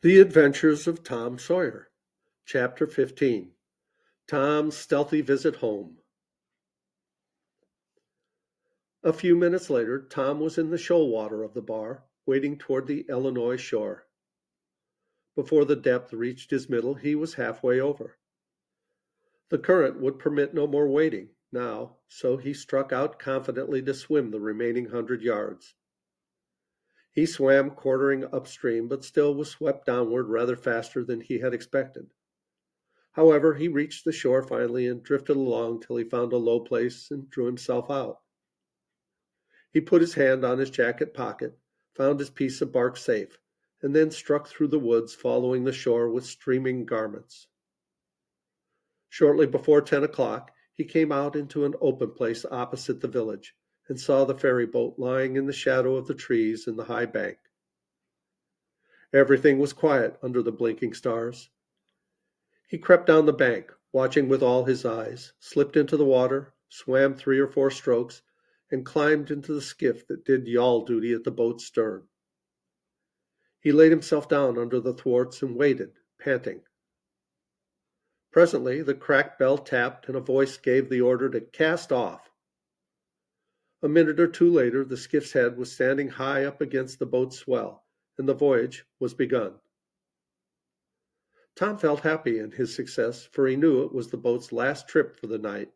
The Adventures of Tom Sawyer, Chapter 15. Tom's Stealthy Visit Home. A few minutes later, Tom was in the shoal water of the bar, wading toward the Illinois shore. Before the depth reached his middle, he was halfway over. The current would permit no more wading now, so he struck out confidently to swim the remaining 100 yards. He swam quartering upstream, but still was swept downward rather faster than he had expected. However, he reached the shore finally and drifted along till he found a low place and drew himself out. He put his hand on his jacket pocket, found his piece of bark safe, and then struck through the woods, following the shore with streaming garments. Shortly before 10 o'clock, he came out into an open place opposite the village and saw the ferry boat lying in the shadow of the trees in the high bank. Everything was quiet under the blinking stars. He crept down the bank, watching with all his eyes, slipped into the water, swam 3 or 4 strokes, and climbed into the skiff that did yawl duty at the boat's stern. He laid himself down under the thwarts and waited, panting. Presently the cracked bell tapped and a voice gave the order to cast off. A minute or two later the skiff's head was standing high up against the boat's swell, and the voyage was begun. Tom felt happy in his success, for he knew it was the boat's last trip for the night.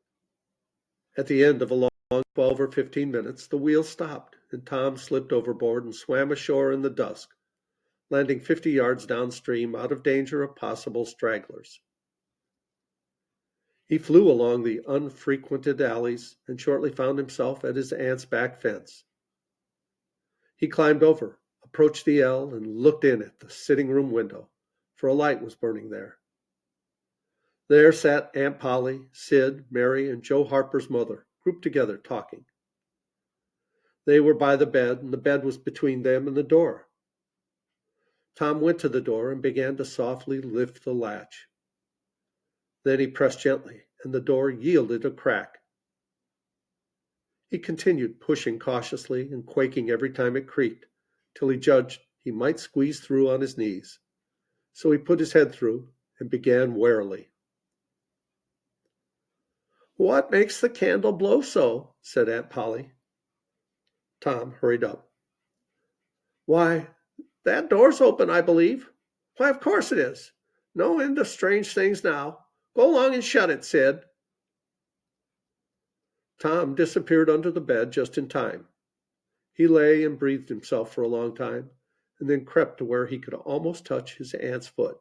At the end of a long 12 or 15 minutes, the wheel stopped, and Tom slipped overboard and swam ashore in the dusk, landing 50 yards downstream out of danger of possible stragglers. He flew along the unfrequented alleys and shortly found himself at his aunt's back fence. He climbed over, approached the ell, and looked in at the sitting-room window, for a light was burning there. There sat Aunt Polly, Sid, Mary, and Joe Harper's mother, grouped together, talking. They were by the bed, and the bed was between them and the door. Tom went to the door and began to softly lift the latch. Then he pressed gently, and the door yielded a crack. He continued pushing cautiously and quaking every time it creaked, till he judged he might squeeze through on his knees. So he put his head through and began warily. "What makes the candle blow so?" said Aunt Polly. Tom hurried up. "Why, that door's open, I believe." "Why, of course it is. No end of strange things now. Go along and shut it, Sid." Tom disappeared under the bed just in time. He lay and breathed himself for a long time, and then crept to where he could almost touch his aunt's foot.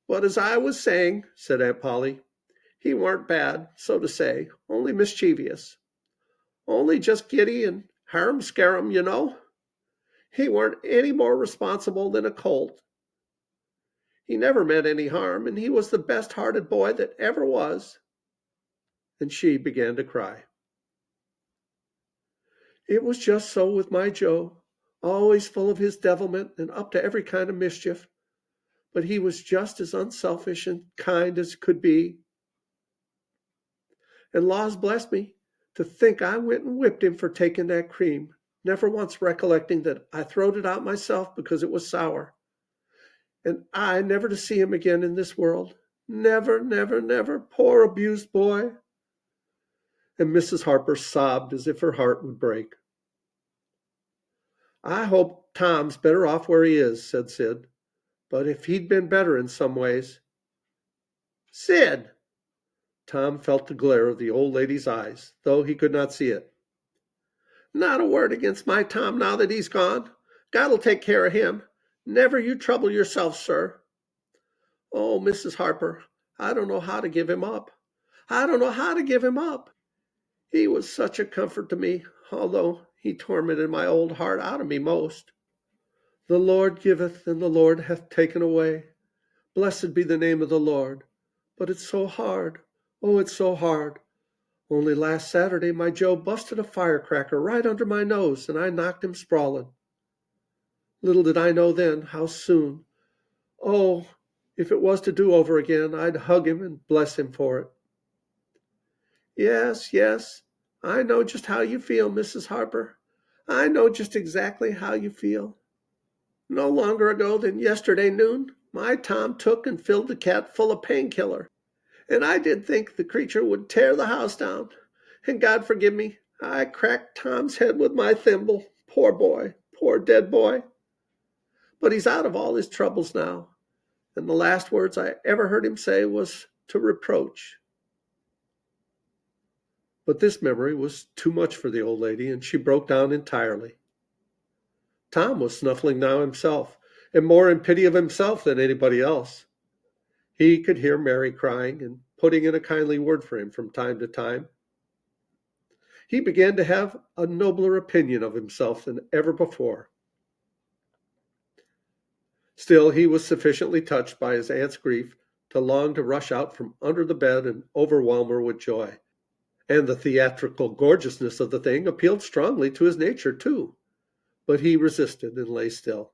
"But as I was saying," said Aunt Polly, "he weren't bad, so to say, only mischievous. Only just giddy and harum-scarum, you know. He weren't any more responsible than a colt. He never meant any harm, and he was the best-hearted boy that ever was." And she began to cry. "It was just so with my Joe, always full of his devilment and up to every kind of mischief. But he was just as unselfish and kind as could be. And laws bless me, to think I went and whipped him for taking that cream, never once recollecting that I throwed it out myself because it was sour. And I never to see him again in this world. Never, never, never, poor abused boy." And Mrs. Harper sobbed as if her heart would break. "I hope Tom's better off where he is," said Sid. "But if he'd been better in some ways—" "Sid!" Tom felt the glare of the old lady's eyes, though he could not see it. "Not a word against my Tom now that he's gone. God'll take care of him. Never you trouble yourself, sir. Oh, Mrs. Harper, I don't know how to give him up. I don't know how to give him up. He was such a comfort to me, although he tormented my old heart out of me most. The Lord giveth, and the Lord hath taken away. Blessed be the name of the Lord. But it's so hard. Oh, it's so hard. Only last Saturday my Joe busted a firecracker right under my nose, and I knocked him sprawling. Little did I know then how soon. Oh, if it was to do over again, I'd hug him and bless him for it." "Yes, yes, I know just how you feel, Mrs. Harper. I know just exactly how you feel." No longer ago than yesterday noon, my Tom took and filled the cat full of painkiller, and I did think the creature would tear the house down. And God forgive me, I cracked Tom's head with my thimble. Poor boy, poor dead boy. But he's out of all his troubles now, and the last words I ever heard him say was to reproach. But this memory was too much for the old lady, and she broke down entirely. Tom was snuffling now himself, and more in pity of himself than anybody else. He could hear Mary crying and putting in a kindly word for him from time to time. He began to have a nobler opinion of himself than ever before. Still, he was sufficiently touched by his aunt's grief to long to rush out from under the bed and overwhelm her with joy. And the theatrical gorgeousness of the thing appealed strongly to his nature, too. But he resisted and lay still.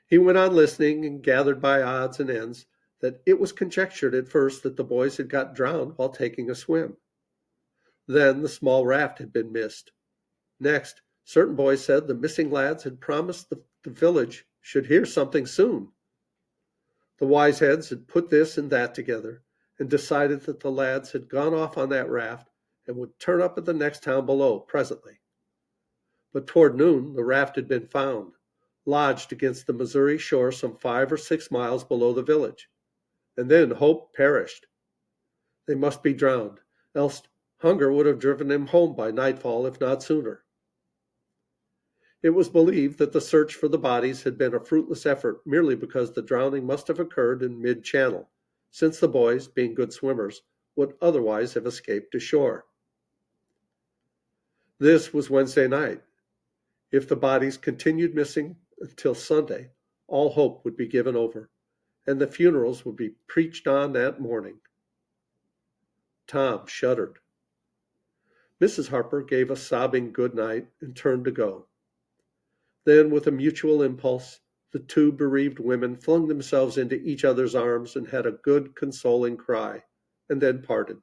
He went on listening and gathered by odds and ends that it was conjectured at first that the boys had got drowned while taking a swim. Then the small raft had been missed. Next, certain boys said the missing lads had promised the village should hear something soon. The wise heads had put this and that together and decided that the lads had gone off on that raft and would turn up at the next town below presently. But toward noon the raft had been found, lodged against the Missouri shore some 5 or 6 miles below the village. And then hope perished. They must be drowned, else hunger would have driven them home by nightfall, if not sooner. It was believed that the search for the bodies had been a fruitless effort merely because the drowning must have occurred in mid-channel, since the boys, being good swimmers, would otherwise have escaped to shore. This was Wednesday night. If the bodies continued missing until Sunday, all hope would be given over, and the funerals would be preached on that morning. Tom shuddered. Mrs. Harper gave a sobbing good night and turned to go. Then, with a mutual impulse, the two bereaved women flung themselves into each other's arms and had a good, consoling cry, and then parted.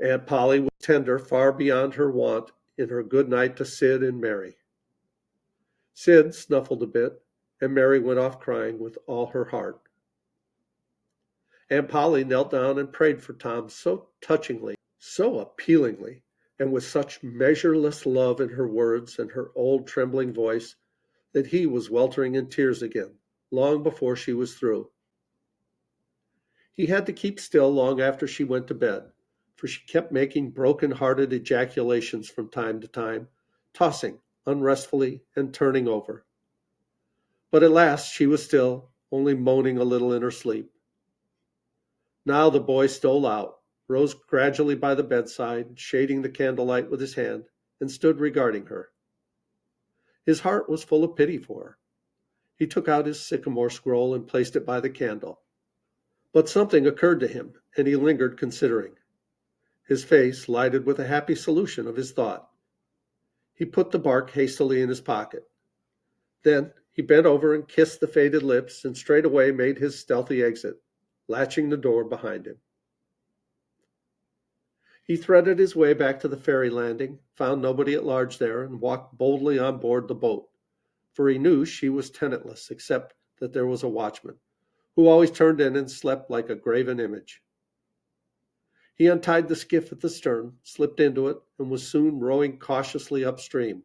Aunt Polly was tender far beyond her wont in her good night to Sid and Mary. Sid snuffled a bit, and Mary went off crying with all her heart. Aunt Polly knelt down and prayed for Tom so touchingly, so appealingly, and with such measureless love in her words and her old trembling voice, that he was weltering in tears again, long before she was through. He had to keep still long after she went to bed, for she kept making broken-hearted ejaculations from time to time, tossing unrestfully and turning over. But at last she was still, only moaning a little in her sleep. Now the boy stole out, rose gradually by the bedside, shading the candlelight with his hand, and stood regarding her. His heart was full of pity for her. He took out his sycamore scroll and placed it by the candle. But something occurred to him, and he lingered considering. His face lighted with a happy solution of his thought. He put the bark hastily in his pocket. Then he bent over and kissed the faded lips, and straightway made his stealthy exit, latching the door behind him. He threaded his way back to the ferry landing, found nobody at large there, and walked boldly on board the boat, for he knew she was tenantless, except that there was a watchman, who always turned in and slept like a graven image. He untied the skiff at the stern, slipped into it, and was soon rowing cautiously upstream.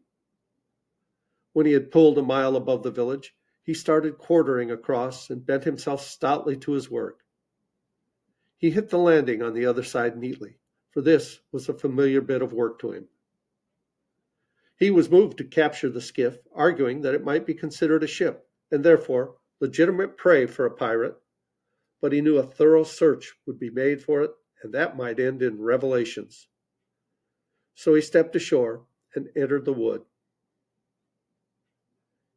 When he had pulled a mile above the village, he started quartering across and bent himself stoutly to his work. He hit the landing on the other side neatly, for this was a familiar bit of work to him. He was moved to capture the skiff, arguing that it might be considered a ship, and therefore legitimate prey for a pirate, but he knew a thorough search would be made for it, and that might end in revelations. So he stepped ashore and entered the wood.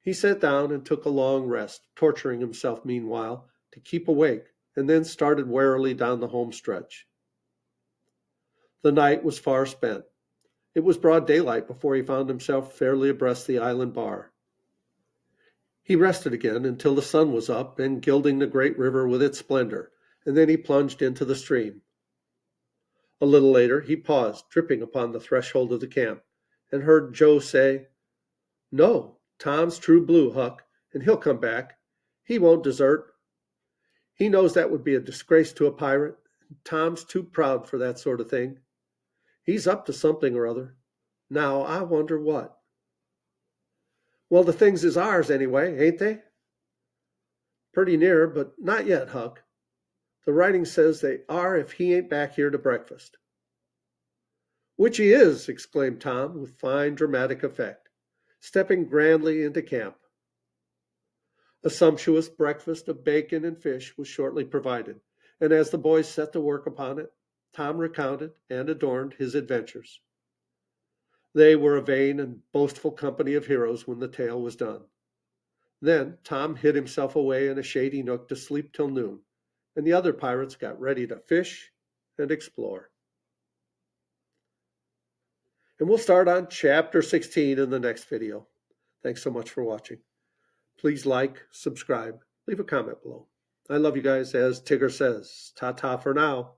He sat down and took a long rest, torturing himself meanwhile to keep awake, and then started warily down the home stretch. The night was far spent. It was broad daylight before he found himself fairly abreast the island bar. He rested again until the sun was up and gilding the great river with its splendor, and then he plunged into the stream. A little later he paused, dripping upon the threshold of the camp, and heard Joe say, "No, Tom's true blue, Huck, and he'll come back. He won't desert. He knows that would be a disgrace to a pirate. Tom's too proud for that sort of thing. He's up to something or other. Now, I wonder what. Well, the things is ours anyway, ain't they? Pretty near, but not yet, Huck. The writing says they are if he ain't back here to breakfast. Which he is, exclaimed Tom with fine dramatic effect, stepping grandly into camp. A sumptuous breakfast of bacon and fish was shortly provided, and as the boys set to work upon it, Tom recounted and adorned his adventures. They were a vain and boastful company of heroes when the tale was done. Then Tom hid himself away in a shady nook to sleep till noon, and the other pirates got ready to fish and explore. And we'll start on chapter 16 in the next video. Thanks so much for watching. Please like, subscribe, leave a comment below. I love you guys, as Tigger says. Ta-ta for now.